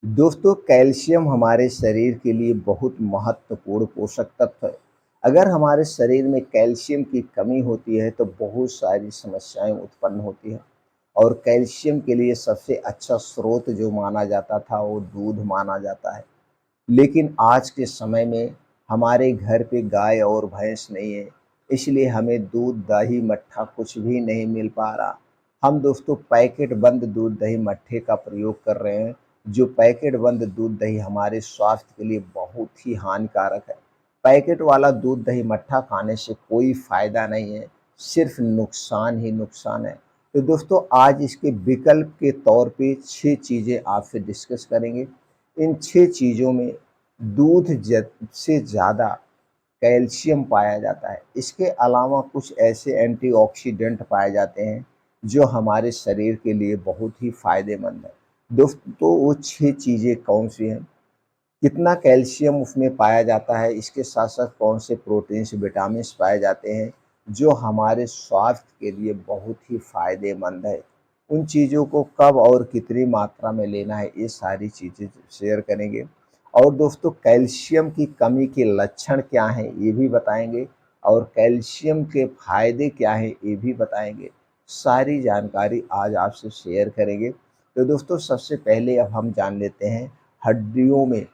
दोस्तों, कैल्शियम हमारे शरीर के लिए बहुत महत्वपूर्ण पोषक तत्व है। अगर हमारे शरीर में कैल्शियम की कमी होती है तो बहुत सारी समस्याएं उत्पन्न होती हैं। और कैल्शियम के लिए सबसे अच्छा स्रोत जो माना जाता था वो दूध माना जाता है। लेकिन आज के समय में हमारे घर पे गाय और भैंस नहीं है, इसलिए हमें दूध, दही, मट्ठा कुछ भी नहीं मिल पा रहा। हम दोस्तों पैकेट बंद दूध, दही, मट्ठे का प्रयोग कर रहे हैं, जो पैकेट बंद दूध, दही हमारे स्वास्थ्य के लिए बहुत ही हानिकारक है। पैकेट वाला दूध, दही, मट्ठा खाने से कोई फ़ायदा नहीं है, सिर्फ नुकसान ही नुकसान है। तो दोस्तों, आज इसके विकल्प के तौर पे 6 चीज़ें आपसे डिस्कस करेंगे। इन 6 चीज़ों में दूध से ज़्यादा कैल्शियम पाया जाता है। इसके अलावा कुछ ऐसे एंटीऑक्सीडेंट पाए जाते हैं जो हमारे शरीर के लिए बहुत ही फ़ायदेमंद है। दोस्तों, वो 6 चीज़ें कौन-सी हैं? कितना कैल्शियम उसमें पाया जाता है, इसके साथ-साथ कौन से प्रोटीन्स, विटामिन्स पाए जाते हैं जो हमारे स्वास्थ्य के लिए बहुत ही फ़ायदेमंद है। उन चीज़ों को कब और कितनी मात्रा में लेना है, ये सारी चीज़ें शेयर करेंगे। और दोस्तों, कैल्शियम की कमी के लक्षण क्या हैं ये भी बताएँगे, और कैल्शियम के फ़ायदे क्या हैं ये भी बताएँगे। सारी जानकारी आज आपसे शेयर करेंगे। तो दोस्तों, सबसे पहले अब हम जान लेते हैं हड्डियों में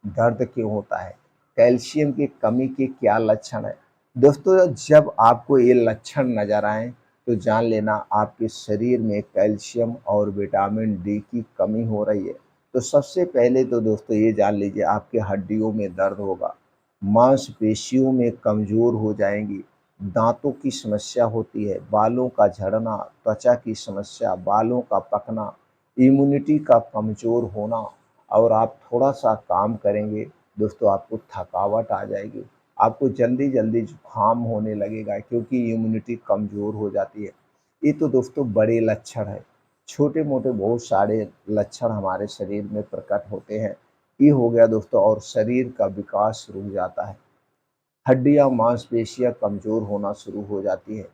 दर्द क्यों होता है, कैल्शियम की कमी के क्या लक्षण हैं। दोस्तों, जब आपको ये लक्षण नज़र आएँ तो जान लेना आपके शरीर में कैल्शियम और विटामिन डी की कमी हो रही है। तो सबसे पहले तो दोस्तों ये जान लीजिए, आपके हड्डियों में दर्द होगा, मांसपेशियों में कमज़ोर हो जाएँगी, दाँतों की समस्या होती है, बालों का झड़ना, त्वचा की समस्या, बालों का पकना, इम्यूनिटी का कमज़ोर होना। और आप थोड़ा-सा काम करेंगे दोस्तों, आपको थकावट आ जाएगी, आपको जल्दी-जल्दी जुकाम होने लगेगा क्योंकि इम्यूनिटी कमज़ोर हो जाती है। ये तो दोस्तों बड़े लक्षण हैं। छोटे-मोटे बहुत सारे लक्षण हमारे शरीर में प्रकट होते हैं। ये हो गया दोस्तों, और शरीर का विकास रुक जाता है। हड्डियाँ, मांसपेशियाँ कमज़ोर होना शुरू हो जाती हैं।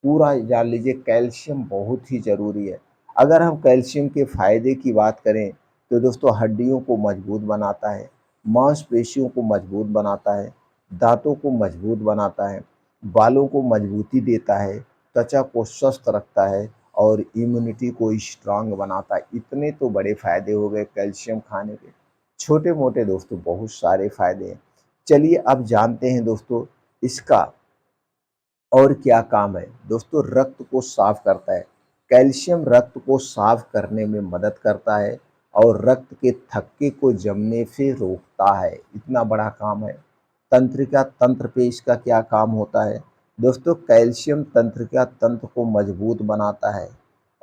पूरा जान लीजिए, कैल्शियम बहुत ही ज़रूरी है। अगर हम कैल्शियम के फ़ायदे की बात करें तो दोस्तों, हड्डियों को मजबूत बनाता है, मांसपेशियों को मजबूत बनाता है, दाँतों को मजबूत बनाता है, बालों को मजबूती देता है, त्वचा को स्वस्थ रखता है और इम्यूनिटी को स्ट्रॉन्ग बनाता है। इतने तो बड़े फ़ायदे हो गए कैल्शियम खाने के। छोटे-मोटे दोस्तों बहुत सारे फ़ायदे हैं। चलिए अब जानते हैं दोस्तों इसका और क्या काम है। दोस्तों, रक्त को साफ करता है। कैल्शियम रक्त को साफ करने में मदद करता है और रक्त के थक्के को जमने से रोकता है, इतना बड़ा काम है। तंत्रिका तंत्र पे इसका क्या काम होता है? दोस्तों, कैल्शियम तंत्रिका तंत्र को मजबूत बनाता है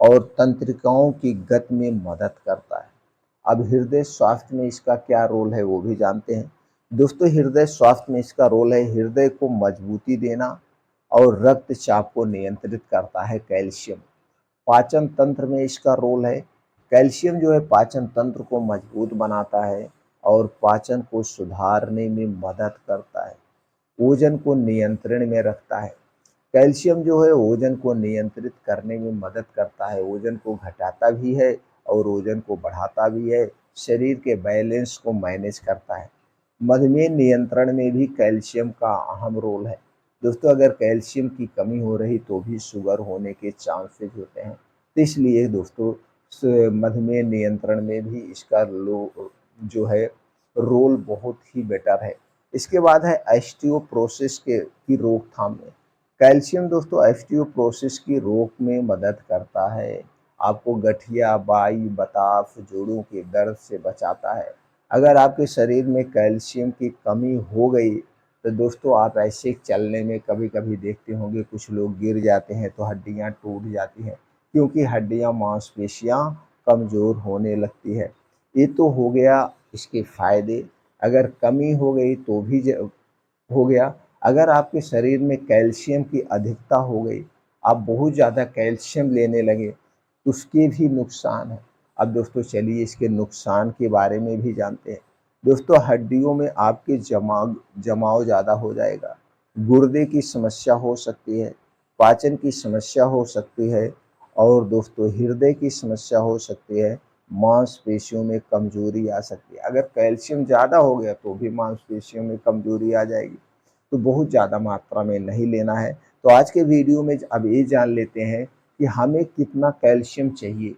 और तंत्रिकाओं की गति में मदद करता है। अब हृदय स्वास्थ्य में इसका क्या रोल है वो भी जानते हैं। दोस्तों, हृदय स्वास्थ्य में इसका रोल है हृदय को मजबूती देना और रक्तचाप को नियंत्रित करता है कैल्शियम। पाचन तंत्र में इसका रोल है। कैल्शियम जो है पाचन तंत्र को मजबूत बनाता है और पाचन को सुधारने में मदद करता है। ओजन को नियंत्रण में रखता है। कैल्शियम जो है ओजन को नियंत्रित करने में मदद करता है, ओजन को घटाता भी है और ओजन को बढ़ाता भी है, शरीर के बैलेंस को मैनेज करता है। मधुमेह नियंत्रण में भी कैल्शियम का अहम रोल है। दोस्तों, अगर कैल्शियम की कमी हो रही तो भी शुगर होने के चांसेस होते हैं। तो इसलिए दोस्तों, मधुमेह नियंत्रण में भी इसका जो है रोल बहुत ही बेटर है। इसके बाद है ऑस्टियोपोरोसिस के की रोकथाम में। कैल्शियम दोस्तों ऑस्टियोपोरोसिस की रोक में मदद करता है। आपको गठिया, बाई, बताफ, जोड़ों के दर्द से बचाता है। अगर आपके शरीर में कैल्शियम की कमी हो गई तो दोस्तों, आप ऐसे चलने में कभी-कभी देखते होंगे कुछ लोग गिर जाते हैं तो हड्डियाँ टूट जाती हैं, क्योंकि हड्डियाँ, मांसपेशियाँ कमज़ोर होने लगती है। ये तो हो गया इसके फ़ायदे। अगर कमी हो गई तो भी हो गया। अगर आपके शरीर में कैल्शियम की अधिकता हो गई, आप बहुत ज़्यादा कैल्शियम लेने लगे, तो उसके भी नुकसान हैं। अब दोस्तों चलिए इसके नुकसान के बारे में भी जानते हैं। दोस्तों, हड्डियों में आपके जमाव जमाव ज़्यादा हो जाएगा, गुर्दे की समस्या हो सकती है, पाचन की समस्या हो सकती है और दोस्तों हृदय की समस्या हो सकती है, मांसपेशियों में कमजोरी आ सकती है। अगर कैल्शियम ज़्यादा हो गया तो भी मांसपेशियों में कमजोरी आ जाएगी। तो बहुत ज़्यादा मात्रा में नहीं लेना है। तो आज के वीडियो में अब ये जान लेते हैं कि हमें कितना कैल्शियम चाहिए,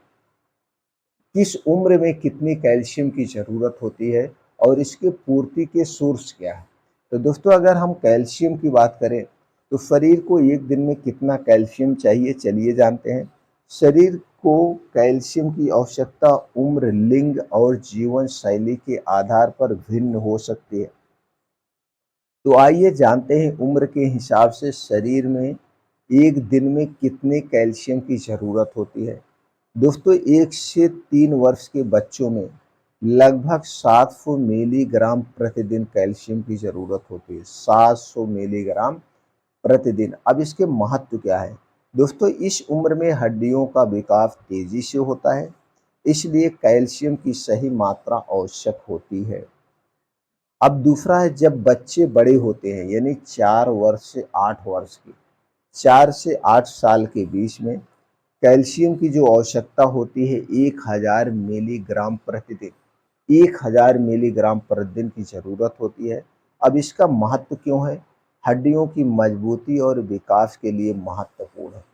किस उम्र में कितनी कैल्शियम की ज़रूरत होती है और इसके पूर्ति के सोर्स क्या है। तो दोस्तों अगर हम कैल्शियम की बात करें तो शरीर को एक दिन में कितना कैल्शियम चाहिए, चलिए जानते हैं। शरीर को कैल्शियम की आवश्यकता उम्र, लिंग और जीवन शैली के आधार पर भिन्न हो सकती है। तो आइए जानते हैं उम्र के हिसाब से शरीर में एक दिन में कितने कैल्शियम की ज़रूरत होती है। दोस्तों 1 से 3 वर्ष के बच्चों में लगभग 700 मिलीग्राम प्रतिदिन कैल्शियम की ज़रूरत होती है। 700 मिलीग्राम प्रतिदिन। अब इसके महत्व क्या है? दोस्तों इस उम्र में हड्डियों का विकास तेजी से होता है, इसलिए कैल्शियम की सही मात्रा आवश्यक होती है। अब दूसरा है जब बच्चे बड़े होते हैं यानी 4 वर्ष से 8 वर्ष के, 4 से 8 साल के बीच में कैल्शियम की जो आवश्यकता होती है 1000 मिलीग्राम प्रतिदिन, 1000 मिलीग्राम प्रतिदिन की ज़रूरत होती है। अब इसका महत्व क्यों है? हड्डियों की मजबूती और विकास के लिए महत्वपूर्ण है।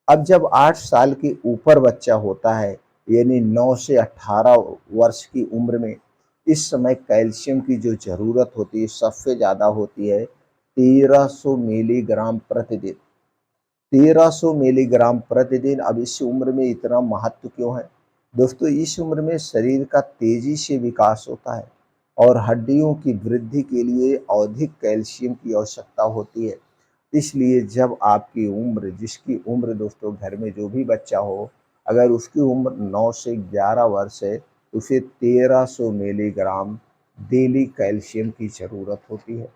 अब जब 8 साल के ऊपर बच्चा होता है यानी 9 से 18 वर्ष की उम्र में, इस समय कैल्शियम की जो ज़रूरत होती है सबसे ज़्यादा होती है 1300 मिलीग्राम प्रतिदिन। 1300 मिलीग्राम प्रतिदिन। अब इस उम्र में इतना महत्व क्यों है? दोस्तों इस उम्र में शरीर का तेजी से विकास होता है और हड्डियों की वृद्धि के लिए अधिक कैल्शियम की आवश्यकता होती है। इसलिए जब आपकी उम्र, जिसकी उम्र दोस्तों घर में जो भी बच्चा हो, अगर उसकी उम्र 9 से 11 वर्ष है तो उसे 1300 मिलीग्राम डेली कैल्शियम की ज़रूरत होती है।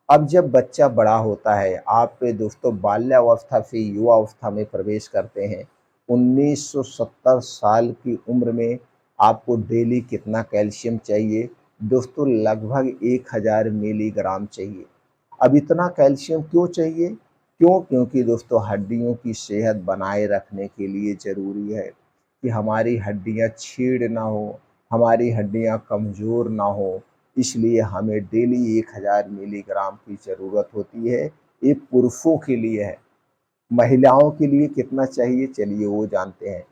अब जब बच्चा बड़ा होता है, आप दोस्तों बाल्यावस्था से युवावस्था में प्रवेश करते हैं। 1970 साल की उम्र में आपको डेली कितना कैल्शियम चाहिए? दोस्तों लगभग 1000 मिलीग्राम चाहिए। अब इतना कैल्शियम क्यों चाहिए? क्यों? क्योंकि दोस्तों हड्डियों की सेहत बनाए रखने के लिए ज़रूरी है कि हमारी हड्डियाँ छीड़ ना हो, हमारी हड्डियाँ कमज़ोर ना हो, इसलिए हमें डेली 1000 मिलीग्राम की ज़रूरत होती है। ये पुरुषों के लिए है। महिलाओं के लिए कितना चाहिए चलिए वो जानते हैं।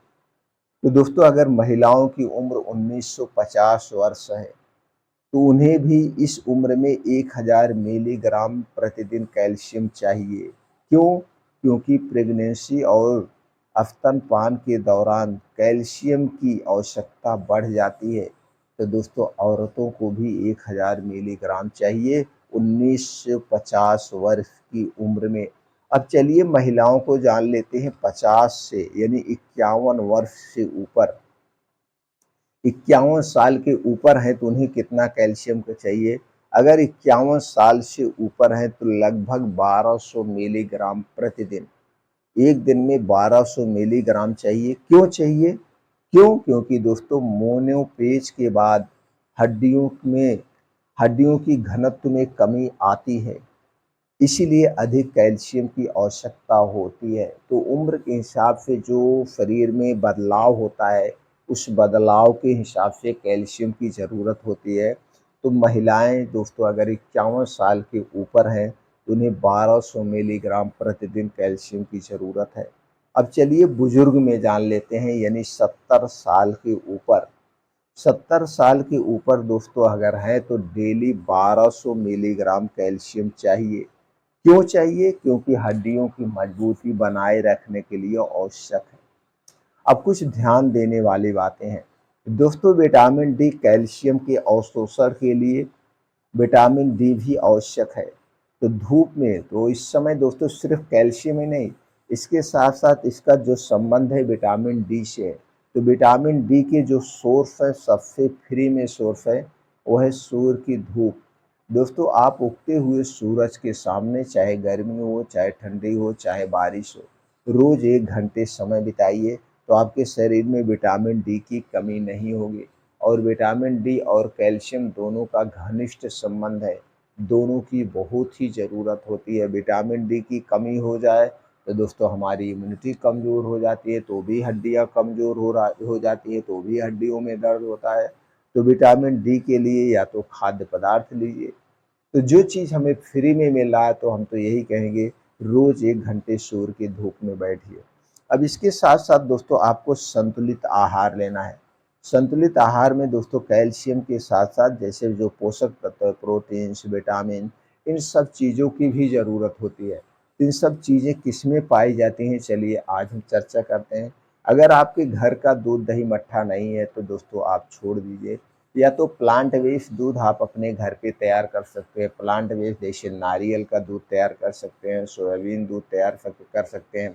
तो दोस्तों अगर महिलाओं की उम्र 1950 वर्ष है तो उन्हें भी इस उम्र में 1000 मिलीग्राम प्रतिदिन कैल्शियम चाहिए। क्यों? क्योंकि प्रेगनेंसी और स्तनपान के दौरान कैल्शियम की आवश्यकता बढ़ जाती है। तो दोस्तों औरतों को भी 1000 मिलीग्राम चाहिए 19 से 50 वर्ष की उम्र में। अब चलिए महिलाओं को जान लेते हैं 50 से यानी 51 वर्ष से ऊपर, 51 साल के ऊपर हैं तो उन्हें कितना कैल्शियम का चाहिए? अगर 51 साल से ऊपर हैं तो लगभग 1200 मिलीग्राम प्रतिदिन। एक दिन में 1200 मिलीग्राम चाहिए। क्यों चाहिए? क्यों? क्योंकि दोस्तों मोनोपेज के बाद हड्डियों में हड्डियों की घनत्व में कमी आती है, इसीलिए अधिक कैल्शियम की आवश्यकता होती है। तो उम्र के हिसाब से जो शरीर में बदलाव होता है, उस बदलाव के हिसाब से कैल्शियम की ज़रूरत होती है। तो महिलाएं दोस्तों अगर 51 साल के ऊपर हैं तो उन्हें 1200 मिलीग्राम प्रतिदिन कैल्शियम की ज़रूरत है। अब चलिए बुजुर्ग में जान लेते हैं यानी 70 साल के ऊपर। 70 साल के ऊपर दोस्तों अगर है तो डेली 1200 मिलीग्राम कैल्शियम चाहिए। क्यों चाहिए? क्योंकि हड्डियों की मजबूती बनाए रखने के लिए आवश्यक है। अब कुछ ध्यान देने वाली बातें हैं। दोस्तों विटामिन डी कैल्शियम के अवशोषण के लिए विटामिन डी भी आवश्यक है। तो धूप में तो इस समय दोस्तों सिर्फ कैल्शियम ही नहीं, इसके साथ साथ इसका जो संबंध है विटामिन डी से है। तो विटामिन डी के जो सोर्स है, सबसे फ्री में सोर्स है, वो है सूर्य की धूप। दोस्तों आप उगते हुए सूरज के सामने, चाहे गर्मी हो, चाहे ठंडी हो, चाहे बारिश हो, रोज 1 घंटे समय बिताइए तो आपके शरीर में विटामिन डी की कमी नहीं होगी। और विटामिन डी और कैल्शियम दोनों का घनिष्ठ संबंध है, दोनों की बहुत ही ज़रूरत होती है। विटामिन डी की कमी हो जाए तो दोस्तों हमारी इम्यूनिटी कमज़ोर हो जाती है, तो भी हड्डियाँ कमज़ोर हो जाती हैं, तो भी हड्डियों में दर्द होता है। तो विटामिन डी के लिए या तो खाद्य पदार्थ लीजिए। तो जो चीज़ हमें फ्री में मिल रहा है तो हम तो यही कहेंगे, रोज़ 1 घंटे सूर्य की धूप में बैठिए। अब इसके साथ-साथ दोस्तों आपको संतुलित आहार लेना है। संतुलित आहार में दोस्तों कैल्शियम के साथ-साथ जैसे जो पोषक तत्व, प्रोटीन्स, विटामिन, इन सब चीज़ों की भी ज़रूरत होती है। इन सब चीज़ें किसमें पाई जाती हैं, चलिए आज हम चर्चा करते हैं। अगर आपके घर का दूध, दही, मट्ठा नहीं है तो दोस्तों आप छोड़ दीजिए। या तो प्लांट बेस्ड दूध आप अपने घर पे तैयार कर सकते हैं। प्लांट बेस्ड जैसे नारियल का दूध तैयार कर सकते हैं, सोयाबीन दूध तैयार कर सकते हैं,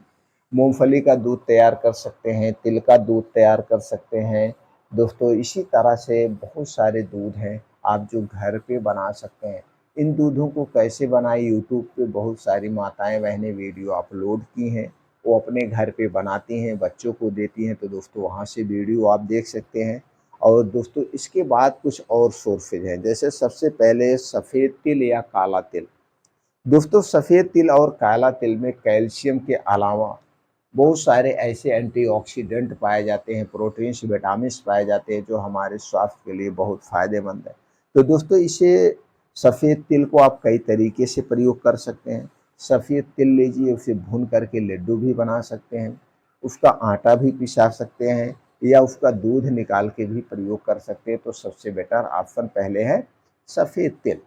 मूँगफली का दूध तैयार कर सकते हैं, तिल का दूध तैयार कर सकते हैं। दोस्तों इसी तरह से बहुत सारे दूध हैं आप जो घर पे बना सकते हैं। इन दूधों को कैसे बनाएँ, यूट्यूब पे बहुत सारी माताएँ बहनें वीडियो अपलोड की हैं। वो अपने घर पे बनाती हैं, बच्चों को देती हैं, तो दोस्तों वहाँ से वीडियो आप देख सकते हैं। और दोस्तों इसके बाद कुछ और सोर्सेज हैं, जैसे सबसे पहले सफ़ेद तिल या काला तिल। दोस्तों सफ़ेद तिल और काला तिल में कैल्शियम के अलावा बहुत सारे ऐसे एंटीऑक्सीडेंट पाए जाते हैं, प्रोटीन्स, विटामिन्स पाए जाते हैं जो हमारे स्वास्थ्य के लिए बहुत फ़ायदेमंद है। तो दोस्तों इसे सफ़ेद तिल को आप कई तरीके से प्रयोग कर सकते हैं। सफ़ेद तिल लीजिए, उसे भून करके लड्डू भी बना सकते हैं, उसका आटा भी पिसा सकते हैं या उसका दूध निकाल के भी प्रयोग कर सकते हैं। तो सबसे बेटर ऑप्शन पहले है सफ़ेद तिल।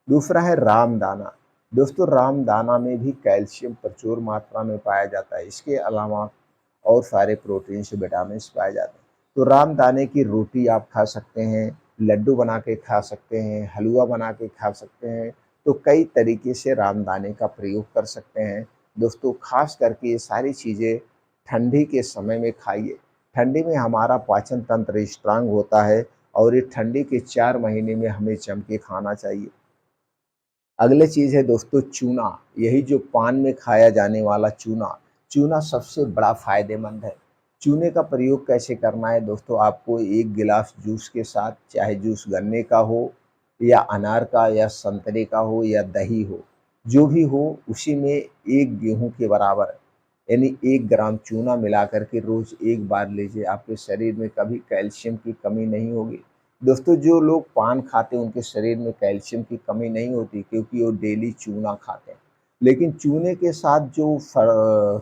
दूसरा है रामदाना। दोस्तों रामदाना में भी कैल्शियम प्रचुर मात्रा में पाया जाता है। इसके अलावा और सारे प्रोटीन्स, विटामिन्स पाए जाते हैं। तो रामदाने की रोटी आप खा सकते हैं, लड्डू बना के खा सकते हैं, हलवा बना के खा सकते हैं। तो कई तरीके से रामदाने का प्रयोग कर सकते हैं। दोस्तों ख़ास करके ये सारी चीज़ें ठंडी के समय में खाइए। ठंडी में हमारा पाचन तंत्र स्ट्रांग होता है और ये ठंडी के 4 महीने में हमें जम के खाना चाहिए। अगली चीज़ है दोस्तों चूना, यही जो पान में खाया जाने वाला चूना, चूना सबसे बड़ा फ़ायदेमंद है। चूने का प्रयोग कैसे करना है दोस्तों, आपको 1 गिलास जूस के साथ, चाहे जूस गन्ने का हो या अनार का या संतरे का हो या दही हो, जो भी हो उसी में 1 गेहूँ के बराबर यानी 1 ग्राम चूना मिला कर के रोज़ 1 बार लीजिए, आपके शरीर में कभी कैल्शियम की कमी नहीं होगी। दोस्तों जो लोग पान खाते हैं उनके शरीर में कैल्शियम की कमी नहीं होती क्योंकि वो डेली चूना खाते हैं। लेकिन चूने के साथ जो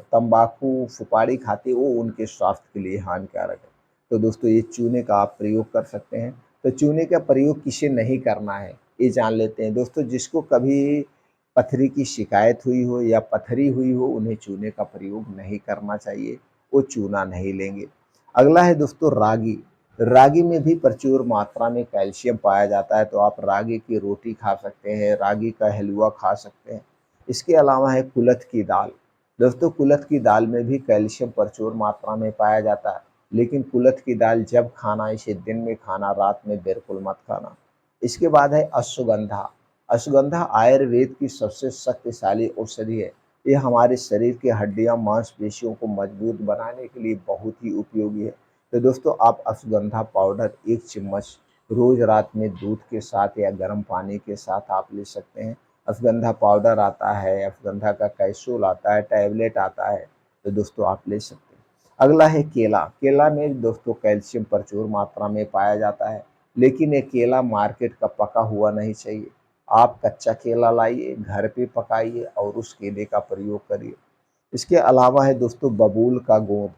तंबाकू, सुपारी खाते हैं वो उनके स्वास्थ्य के लिए हानिकारक है। तो दोस्तों ये चूने का आप प्रयोग कर सकते हैं। तो चूने का प्रयोग किसे नहीं करना है, ये जान लेते हैं। दोस्तों जिसको कभी पथरी की शिकायत हुई हो या पथरी हुई हो, उन्हें चूने का प्रयोग नहीं करना चाहिए, वो चूना नहीं लेंगे। अगला है दोस्तों रागी। रागी में भी प्रचुर मात्रा में कैल्शियम पाया जाता है, तो आप रागी की रोटी खा सकते हैं, रागी का हलवा खा सकते हैं। इसके अलावा है कुलथ की दाल। दोस्तों कुलथ की दाल में भी कैल्शियम प्रचुर मात्रा में पाया जाता है, लेकिन कुलथ की दाल जब खाना, इसे दिन में खाना, रात में बिल्कुल मत खाना। इसके बाद है अश्वगंधा। अश्वगंधा आयुर्वेद की सबसे शक्तिशाली औषधि है। ये हमारे शरीर की हड्डियां, मांसपेशियों को मजबूत बनाने के लिए बहुत ही उपयोगी है। तो दोस्तों आप अश्वगंधा पाउडर 1 चम्मच रोज़ रात में दूध के साथ या गर्म पानी के साथ आप ले सकते हैं। अश्वगंधा पाउडर आता है, अश्वगंधा का कैप्सूल आता है, टैबलेट आता है, तो दोस्तों आप ले सकते हैं। अगला है केला। केला में दोस्तों कैल्शियम प्रचुर मात्रा में पाया जाता है, लेकिन ये केला मार्केट का पका हुआ नहीं चाहिए। आप कच्चा केला लाइए, घर पे पकाइए और उस केले का प्रयोग करिए। इसके अलावा है दोस्तों बबूल का गोंद।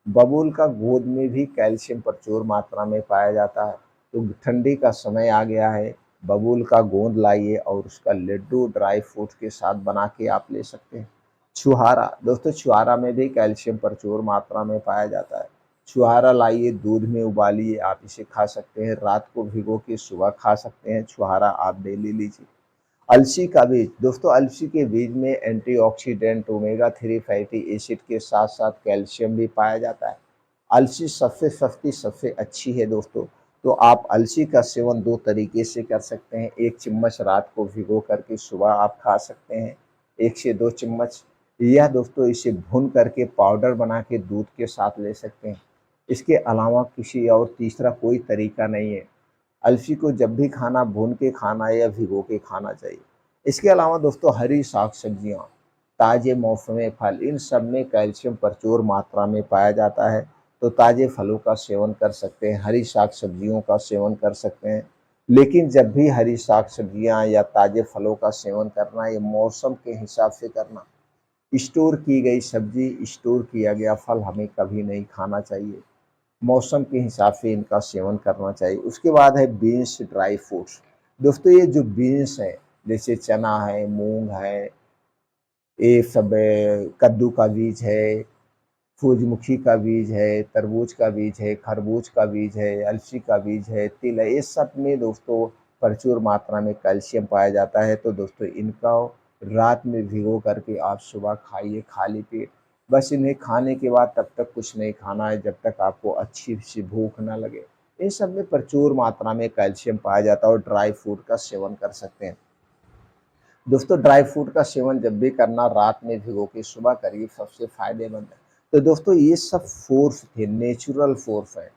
बबूल का गोंद में भी कैल्शियम प्रचुर मात्रा में पाया जाता है। तो ठंडी का समय आ गया है, बबूल का गोंद लाइए और उसका लड्डू ड्राई फ्रूट के साथ बना के आप ले सकते हैं। छुहारा, दोस्तों छुहारा में भी कैल्शियम प्रचुर मात्रा में पाया जाता है। छुहारा लाइए, दूध में उबालिए, आप इसे खा सकते हैं, रात को भिगो के सुबह खा सकते हैं। छुहारा आप डेली लीजिए। अलसी का बीज, दोस्तों अलसी के बीज में एंटीऑक्सीडेंट, ओमेगा 3 फैटी एसिड के साथ साथ कैल्शियम भी पाया जाता है। अलसी सबसे सस्ती, सबसे अच्छी है दोस्तों। तो आप अलसी का सेवन 2 तरीके से कर सकते हैं। 1 चम्मच रात को भिगो करके सुबह आप खा सकते हैं, 1 से 2 चम्मच, या दोस्तों इसे भून करके पाउडर बना के दूध के साथ ले सकते हैं। इसके अलावा किसी और तीसरा कोई तरीका नहीं है। अलसी को जब भी खाना, भून के खाना या भिगो के खाना चाहिए। इसके अलावा दोस्तों हरी साग सब्जियाँ, ताज़े मौसमी फल, इन सब में कैल्शियम प्रचुर मात्रा में पाया जाता है। तो ताज़े फलों का सेवन कर सकते हैं, हरी साग-सब्जियों का सेवन कर सकते हैं। लेकिन जब भी हरी साग-सब्जियाँ या ताज़े फलों का सेवन करना, ये मौसम के हिसाब से करना। स्टोर की गई सब्ज़ी, स्टोर किया गया फल हमें कभी नहीं खाना चाहिए। मौसम के हिसाब से इनका सेवन करना चाहिए। उसके बाद है बीन्स, ड्राई फ्रूट्स। दोस्तों ये जो बीन्स हैं, जैसे चना है, मूँग है, ये सब कद्दू का बीज है, सूरजमुखी का बीज है, तरबूज का बीज है, खरबूज का बीज है, अलसी का बीज है, तिल है, ये सब में दोस्तों प्रचुर मात्रा में कैल्शियम पाया जाता है। तो दोस्तों इनका रात में भिगो करके आप सुबह खाइए खाली पेट। बस इन्हें खाने के बाद तब तक कुछ नहीं खाना है जब तक आपको अच्छी-सी भूख ना लगे। इन सब में प्रचुर मात्रा में कैल्शियम पाया जाता है और ड्राई फ्रूट का सेवन कर सकते हैं। दोस्तों ड्राई फ्रूट का सेवन जब भी करना रात में भिगो के सुबह करिए, सबसे फ़ायदेमंद है। तो दोस्तों ये सब सोर्स थे, नेचुरल सोर्स हैं,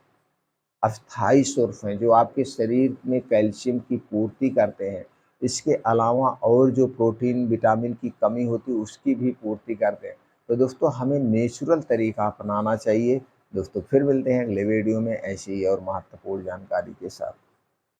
अस्थाई सोर्स हैं जो आपके शरीर में कैल्शियम की पूर्ति करते हैं। इसके अलावा और जो प्रोटीन, विटामिन की कमी होती है उसकी भी पूर्ति करते हैं। तो दोस्तों हमें नेचुरल तरीका अपनाना चाहिए। दोस्तों फिर मिलते हैं अगले वीडियो में ऐसी ही और महत्वपूर्ण जानकारी के साथ।